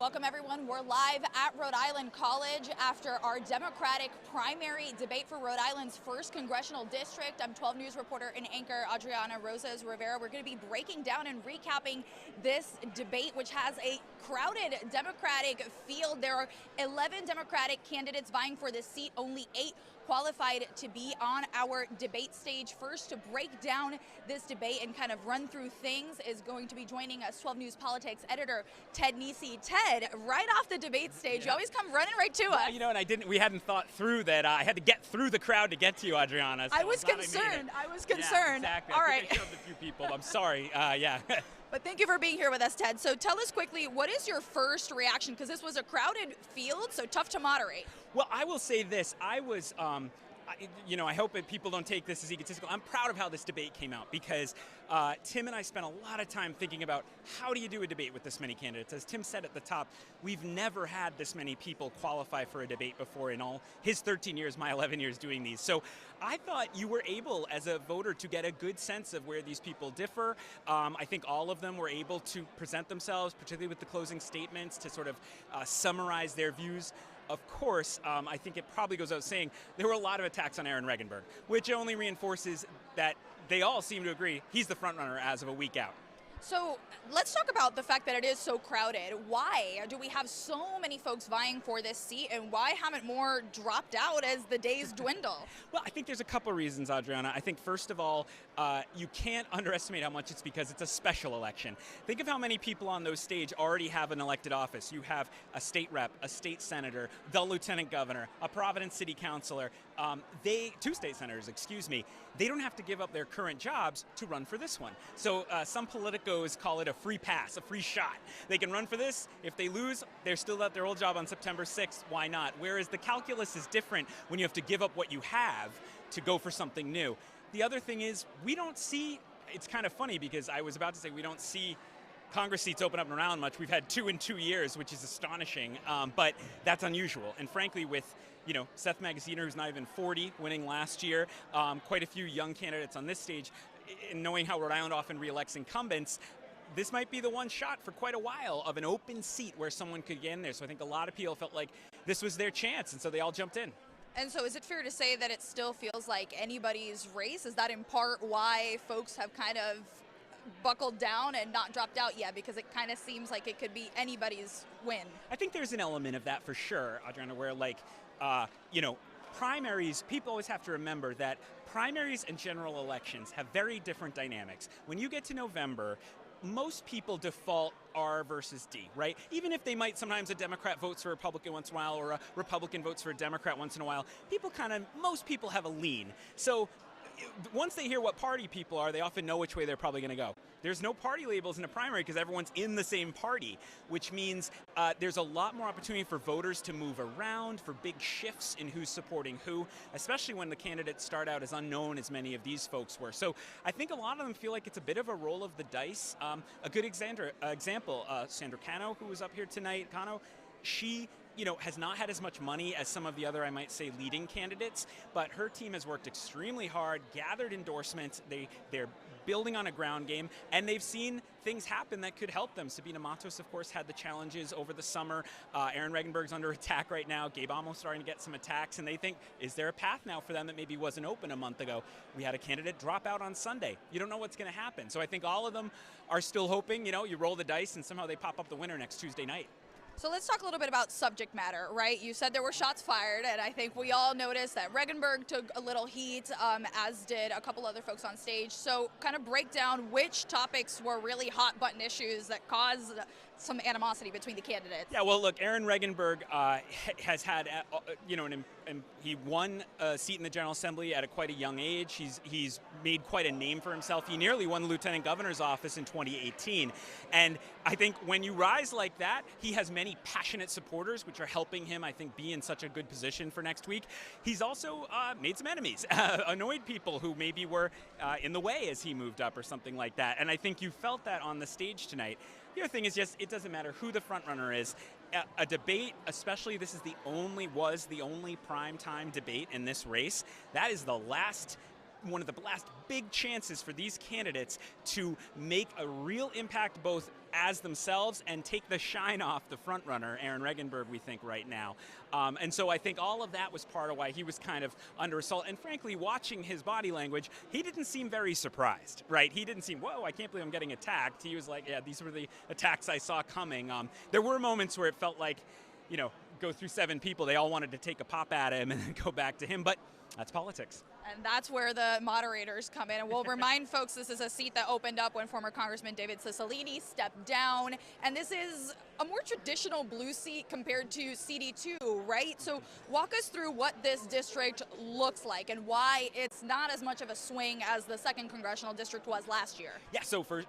Welcome everyone. We're live at Rhode Island College after our Democratic primary debate for Rhode Island's 1st Congressional District. I'm 12 News reporter and anchor Adriana Rozas Rivera. We're going to be breaking down and recapping this debate, which has a crowded Democratic field. There are 11 Democratic candidates vying for this seat, only 8 qualified to be on our debate stage. First, to break down this debate and kind of run through things is going to be joining us 12 News politics editor Ted Nesi. Ted, right off the debate stage, you always come running right to us. You know, and we hadn't thought through that. I had to get through the crowd to get to you, Adriana. So I was concerned. Yeah, exactly. All I right. think I shoved a few people. I'm sorry. Yeah. But thank you for being here with us, Ted. So tell us quickly, what is your first reaction? Because this was a crowded field, so tough to moderate. Well, I will say this. I was, I hope that people don't take this as egotistical. I'm proud of how this debate came out because Tim and I spent a lot of time thinking about how do you do a debate with this many candidates. As Tim said at the top, we've never had this many people qualify for a debate before in all his 13 years, my 11 years doing these. So I thought you were able, as a voter, to get a good sense of where these people differ. I think all of them were able to present themselves, particularly with the closing statements, to sort of summarize their views. Of course, I think it probably goes without saying, there were a lot of attacks on Aaron Regenberg, which only reinforces that they all seem to agree he's the frontrunner as of a week out. So let's talk about the fact that it is so crowded. Why do we have so many folks vying for this seat, and why haven't more dropped out as the days dwindle? Well, I think there's a couple of reasons, Adriana. I think, first of all, you can't underestimate how much it's because it's a special election. Think of how many people on those stage already have an elected office. You have a state rep, a state senator, the lieutenant governor, a Providence city councilor, 2 state senators, excuse me. They don't have to give up their current jobs to run for this one. So some politicos call it a free pass, a free shot. They can run for this. If they lose, they're still at their old job on September 6th. Why not? Whereas the calculus is different when you have to give up what you have to go for something new. The other thing is, we don't see, it's kind of funny because I was about to say we don't see Congress seats open up and around much. We've had 2 in 2 years, which is astonishing, but that's unusual. And frankly, with Seth Magaziner, who's not even 40, winning last year, quite a few young candidates on this stage, and knowing how Rhode Island often reelects incumbents, this might be the one shot for quite a while of an open seat where someone could get in there. So I think a lot of people felt like this was their chance, and so they all jumped in. And so is it fair to say that it still feels like anybody's race? Is that in part why folks have kind of buckled down and not dropped out yet, because it kind of seems like it could be anybody's win? I think there's an element of that for sure, Adriana, where primaries, people always have to remember that primaries and general elections have very different dynamics. When you get to November, most people default R versus D, right? Even if they might sometimes a Democrat votes for a Republican once in a while or a Republican votes for a Democrat once in a while, most people have a lean. So once they hear what party people are, they often know which way they're probably going to go. There's no party labels in a primary because everyone's in the same party, which means there's a lot more opportunity for voters to move around, for big shifts in who's supporting who, especially when the candidates start out as unknown as many of these folks were. So I think a lot of them feel like it's a bit of a roll of the dice. A good example, Sandra Cano, who was up here tonight, she has not had as much money as some of the other, I might say, leading candidates, but her team has worked extremely hard, gathered endorsements, they're building on a ground game, and they've seen things happen that could help them. Sabina Matos, of course, had the challenges over the summer. Aaron Regenberg's under attack right now. Gabe Amos starting to get some attacks, and they think, is there a path now for them that maybe wasn't open a month ago? We had a candidate drop out on Sunday. You don't know what's going to happen. So I think all of them are still hoping, you roll the dice and somehow they pop up the winner next Tuesday night. So let's talk a little bit about subject matter, right? You said there were shots fired, and I think we all noticed that Regenberg took a little heat, as did a couple other folks on stage. So kind of break down which topics were really hot button issues that caused some animosity between the candidates. Yeah, well, look, Aaron Regenberg has had, he won a seat in the General Assembly at quite a young age. He's made quite a name for himself. He nearly won the Lieutenant Governor's office in 2018. And I think when you rise like that, he has many passionate supporters, which are helping him, I think, be in such a good position for next week. He's also made some enemies, annoyed people who maybe were in the way as he moved up or something like that. And I think you felt that on the stage tonight. The other thing is just, it doesn't matter who the front runner is. A debate, especially this is was the only primetime debate in this race. That is the last one of the last big chances for these candidates to make a real impact both as themselves and take the shine off the front runner, Aaron Regenberg, we think right now. And so I think all of that was part of why he was kind of under assault. And frankly, watching his body language, he didn't seem very surprised, right? He didn't seem, whoa, I can't believe I'm getting attacked. He was like, yeah, these were the attacks I saw coming. There were moments where it felt like, you know, go through 7 people, they all wanted to take a pop at him and then go back to him, but that's politics. And that's where the moderators come in. And we'll remind folks this is a seat that opened up when former Congressman David Cicilline stepped down. And this is a more traditional blue seat compared to CD2, right? So walk us through what this district looks like and why it's not as much of a swing as the 2nd Congressional District was last year. Yeah, so for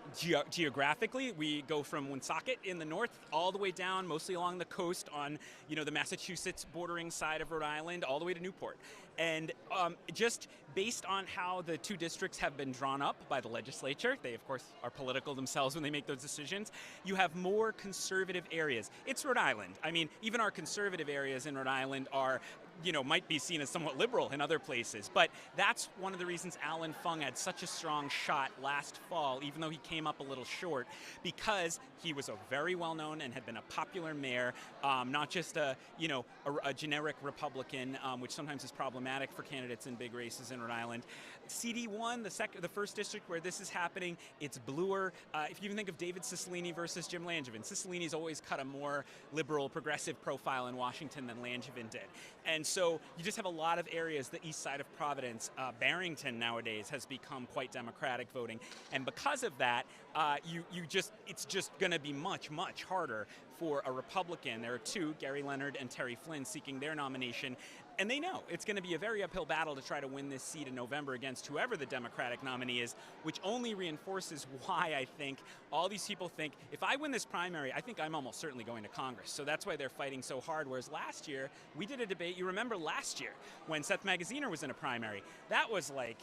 geographically, we go from Woonsocket in the north all the way down, mostly along the coast on, you know, the Massachusetts bordering side of Rhode Island, all the way to Newport. And just based on how the 2 districts have been drawn up by the legislature, they of course are political themselves when they make those decisions, you have more conservative areas. It's Rhode Island. I mean, even our conservative areas in Rhode Island are, you know, might be seen as somewhat liberal in other places. But that's one of the reasons Alan Fung had such a strong shot last fall, even though he came up a little short, because he was a very well-known and had been a popular mayor, not just a, you know, a generic Republican, which sometimes is problematic for candidates in big races in Rhode Island. CD1, the 1st district where this is happening, it's bluer. If you even think of David Cicilline versus Jim Langevin, Cicilline's always cut a more liberal, progressive profile in Washington than Langevin did. And so you just have a lot of areas, the east side of Providence, Barrington nowadays has become quite Democratic voting. And because of that, it's just going to be much, much harder for a Republican. There are 2, Gary Leonard and Terry Flynn, seeking their nomination. And they know it's going to be a very uphill battle to try to win this seat in November against whoever the Democratic nominee is, which only reinforces why I think all these people think, if I win this primary, I think I'm almost certainly going to Congress. So that's why they're fighting so hard. Whereas last year, we did a debate, you remember last year, when Seth Magaziner was in a primary. That was like,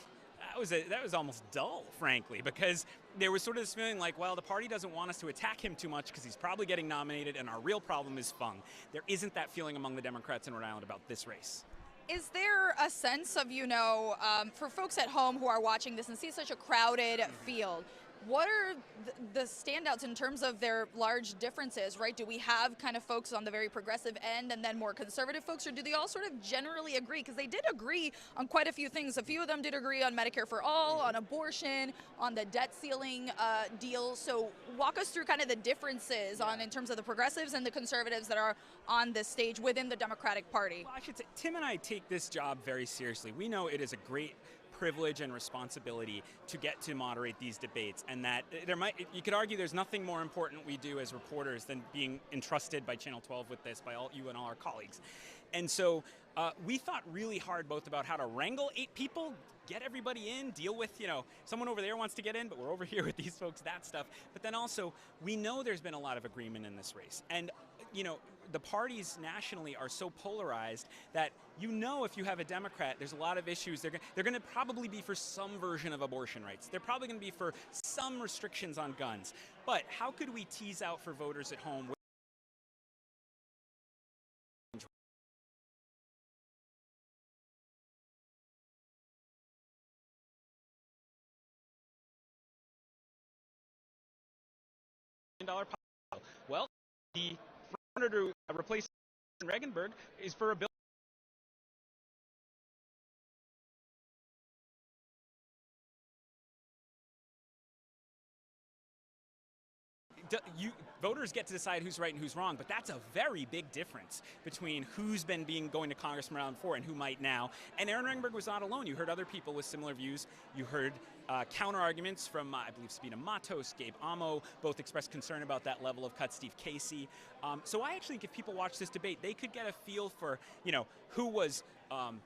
that was almost dull, frankly, because there was sort of this feeling like, well, the party doesn't want us to attack him too much because he's probably getting nominated, and our real problem is Fung. There isn't that feeling among the Democrats in Rhode Island about this race. Is there a sense of, you know, for folks at home who are watching this and see such a crowded field, what are the standouts in terms of their large differences, right? Do we have kind of folks on the very progressive end and then more conservative folks, or do they all sort of generally agree? Because they did agree on quite a few things. A few of them did agree on Medicare for all, on abortion, on the debt ceiling deal. So walk us through kind of the differences in terms of the progressives and the conservatives that are on this stage within the Democratic Party. Well, I should say, Tim and I take this job very seriously. We know it is a great privilege and responsibility to get to moderate these debates, and that you could argue there's nothing more important we do as reporters than being entrusted by Channel 12 with this, by you and all our colleagues. And so we thought really hard both about how to wrangle 8 people, get everybody in, deal with, you know, someone over there wants to get in, but we're over here with these folks, that stuff. But then also, we know there's been a lot of agreement in this race. And, you know, the parties nationally are so polarized that, you know, if you have a Democrat, there's a lot of issues. They're going to probably be for some version of abortion rights. They're probably going to be for some restrictions on guns. But how could we tease out for voters at home $1 bill? Well, the front runner to replace Regenberg is for a bill. Voters get to decide who's right and who's wrong, but that's a very big difference between who's been going to Congress from around before and who might now. And Aaron Regenberg was not alone. You heard other people with similar views. You heard counter-arguments from, I believe, Sabina Matos, Gabe Amo, both expressed concern about that level of cut, Steve Casey. So I actually think if people watch this debate, they could get a feel for, you know, who was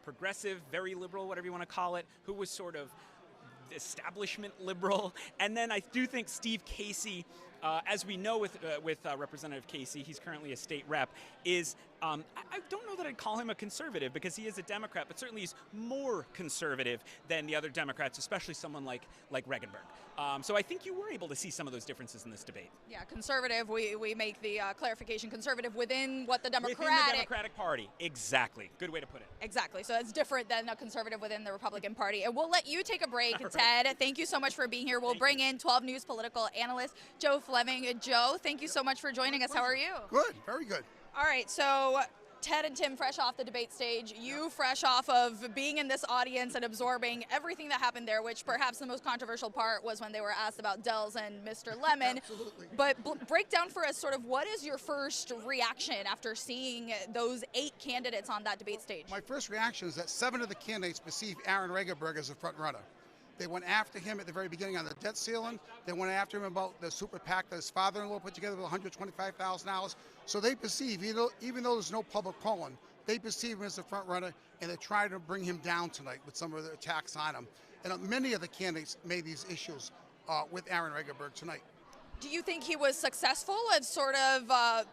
progressive, very liberal, whatever you want to call it, who was sort of establishment liberal. And then I do think Steve Casey as we know with Representative Casey, he's currently a state rep, is I don't know that I'd call him a conservative because he is a Democrat, but certainly he's more conservative than the other Democrats, especially someone like Regenberg. So I think you were able to see some of those differences in this debate. Yeah, conservative, we make the clarification, conservative within what the Democratic... Within the Democratic Party, exactly. Good way to put it. Exactly, so it's different than a conservative within the Republican Party. And we'll let you take a break, Ted. Thank you so much for being here. We'll bring in 12 News political analyst Joe Fleming. Joe, thank you so much for joining us. How are you? Good, very good. All right, so Ted and Tim fresh off the debate stage, you fresh off of being in this audience and absorbing everything that happened there, which perhaps the most controversial part was when they were asked about Dells and Mr. Lemon. Absolutely. But break down for us sort of what is your first reaction after seeing those 8 candidates on that debate stage? My first reaction is that 7 of the candidates perceive Aaron Regenberg as a front runner. They went after him at the very beginning on the debt ceiling. They went after him about the super PAC that his father-in-law put together with $125,000. So they perceive, even though there's no public polling, they perceive him as a front runner, and they're trying to bring him down tonight with some of the attacks on him. And many of the candidates made these issues with Aaron Regenberg tonight. Do you think he was successful at sort of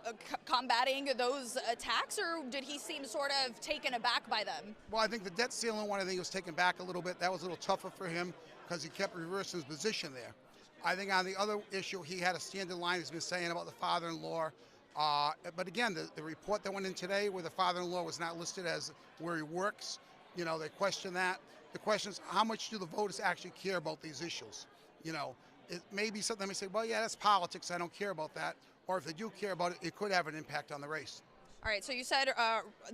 combating those attacks, or did he seem sort of taken aback by them? Well, I think the debt ceiling one, I think, was taken back a little bit. That was a little tougher for him because he kept reversing his position there. I think on the other issue, he had a standard line he's been saying about the father-in-law. But again, the report that went in today where the father-in-law was not listed as where he works, they question that. The question is, how much do the voters actually care about these issues? It may be something they say, well, yeah, that's politics, I don't care about that. Or if they do care about it, it could have an impact on the race. All right, so you said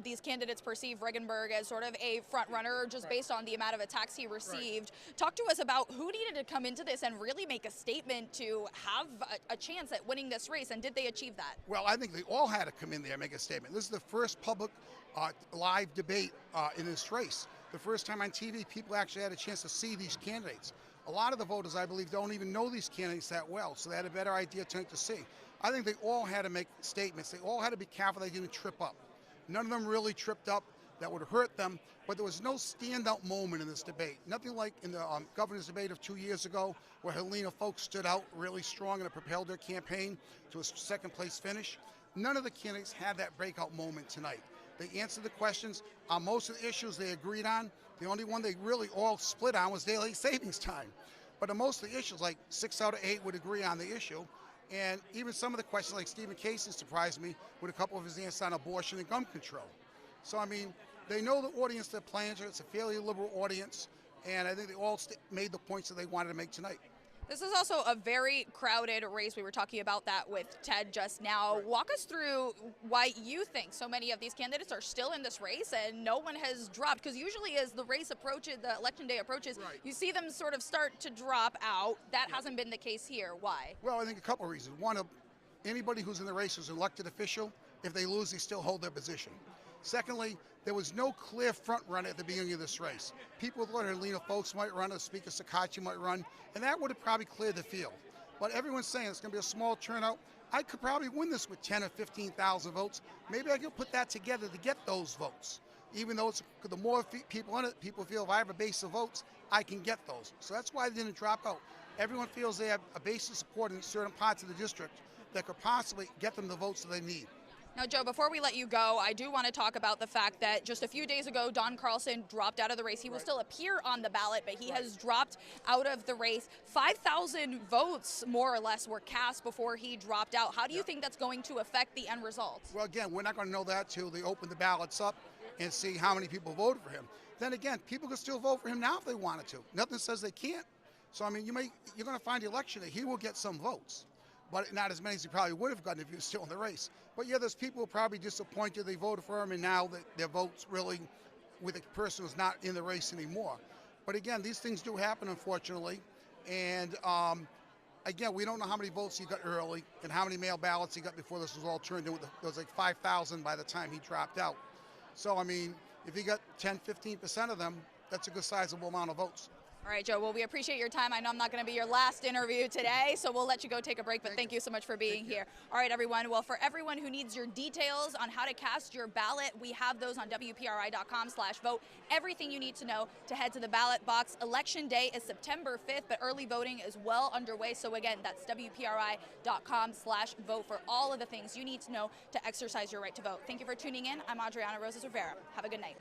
these candidates perceive Regenberg as sort of a front runner just based on the amount of attacks he received. Right. Talk to us about who needed to come into this and really make a statement to have a chance at winning this race, and did they achieve that? Well, I think they all had to come in there and make a statement. This is the first public live debate in this race. The first time on TV, people actually had a chance to see these candidates. A lot of the voters, I believe, don't even know these candidates that well, so they had a better idea to see. I think they all had to make statements. They all had to be careful they didn't trip up. None of them really tripped up that would hurt them, but there was no standout moment in this debate. Nothing like in the governor's debate of 2 years ago where Helena Foulkes stood out really strong and it propelled their campaign to a second-place finish. None of the candidates had that breakout moment tonight. They answered the questions. On most of the issues they agreed on. The only one they really all split on was daylight savings time. But on most of the issues, like 6 out of 8 would agree on the issue. And even some of the questions, like Stephen Casey surprised me with a couple of his answers on abortion and gun control. So, I mean, they know the audience they're playing to. It's a fairly liberal audience. And I think they all made the points that they wanted to make tonight. This is also a very crowded race. We were talking about that with Ted just now. Right. Walk us through why you think so many of these candidates are still in this race and no one has dropped. Because usually as the race approaches, the election day approaches, right, you see them sort of start to drop out. That hasn't been the case here. Why? Well, I think a couple of reasons. One, anybody who's in the race is an elected official. If they lose, they still hold their position. Secondly, there was no clear front runner at the beginning of this race. People thought Helena Foulkes might run, or Speaker Sakachi might run, and that would have probably cleared the field. But everyone's saying it's going to be a small turnout. I could probably win this with 10 or 15,000 votes. Maybe I could put that together to get those votes. Even though the more people in it, people feel if I have a base of votes, I can get those. So that's why they didn't drop out. Everyone feels they have a base of support in certain parts of the district that could possibly get them the votes that they need. Now, Joe, before we let you go, I do want to talk about the fact that just a few days ago, Don Carlson dropped out of the race. He will still appear on the ballot, but he has dropped out of the race. 5,000 votes, more or less, were cast before he dropped out. How do you think that's going to affect the end result? Well, again, we're not going to know that till they open the ballots up and see how many people voted for him. Then again, people can still vote for him now if they wanted to. Nothing says they can't. So, I mean, you're going to find the election that he will get some votes, but not as many as he probably would have gotten if he was still in the race. But yeah, there's people who are probably disappointed they voted for him, and now that their votes really with a person who's not in the race anymore. But again, these things do happen, unfortunately. And again, we don't know how many votes he got early and how many mail ballots he got before this was all turned in. There was like 5,000 by the time he dropped out. So, I mean, if he got 10, 15% of them, that's a good sizable amount of votes. All right, Joe, well, we appreciate your time. I know I'm not going to be your last interview today, so we'll let you go take a break, but thank you so much for being here. All right, everyone. Well, for everyone who needs your details on how to cast your ballot, we have those on WPRI.com/vote. Everything you need to know to head to the ballot box. Election day is September 5th, but early voting is well underway. So again, that's WPRI.com/vote for all of the things you need to know to exercise your right to vote. Thank you for tuning in. I'm Adriana Rozas Rivera. Have a good night.